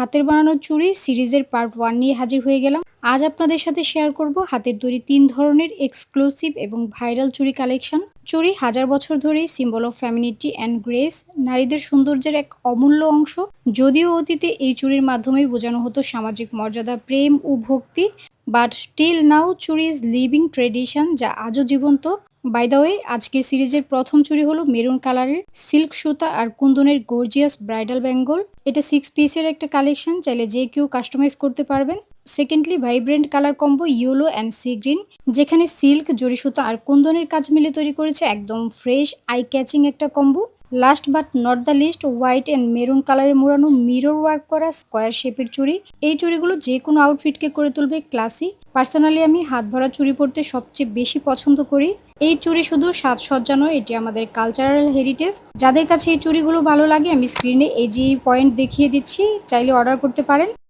হাতের বানানো চুড়ি সিরিজের পার্ট 1 নিয়ে হাজির হয়ে গেলাম। আজ আপনাদের সাথে শেয়ার করব হাতের তৈরি ৩ ধরনের এক্সক্লুসিভ এবং ভাইরাল চুড়ি কালেকশন। চুড়ি হাজার বছর ধরেই symbol of femininity and grace, নারীদের সৌন্দর্যের এক অমূল্য অংশ। যদিও অতীতে এই চুড়ির মাধ্যমেই বোঝানো হতো সামাজিক মর্যাদা, প্রেম ও ভক্তি, বাট স্টিল নাও চুড়ি ইজ লিভিং ট্রেডিশন, যা আজও জীবন্ত। বাই দ্য ওয়ে, আজকের সিরিজের প্রথম চুড়ি হলো মেরুন কালারের সিল্ক সুতা আর কুন্দনের গর্জিয়াস ব্রাইডাল বেঙ্গল। এটা 6 পিসের একটা কালেকশন, চাইলে যে কেউ কাস্টমাইজ করতে পারবেন। Secondly, vibrant colour combo yellow and sea green, যেখানে সিল্ক, জরি সুতা আর কুন্দনের কাজ মিলে তৈরি করেছে একদম ফ্রেশ আই ক্যাচিং একটা combo. Last but not the least, white and maroon কালারে মোড়ানো মিরর ওয়ার্ক করা স্কোয়ার শেপের চুড়ি। এই চুড়িগুলো যে কোনো আউটফিটকে করে তুলবে ক্লাসি। পার্সোনালি আমি হাত ভরা চুড়ি পরতে সবচেয়ে বেশি পছন্দ করি। এই চুড়ি শুধু সাজসজ্জা নয়, এটি আমাদের কালচারাল হেরিটেজ। যাদের কাছে এই চুড়িগুলো ভালো লাগে, আমি স্ক্রিনে এই যে পয়েন্ট দেখিয়ে দিচ্ছি, চাইলে অর্ডার করতে পারেন।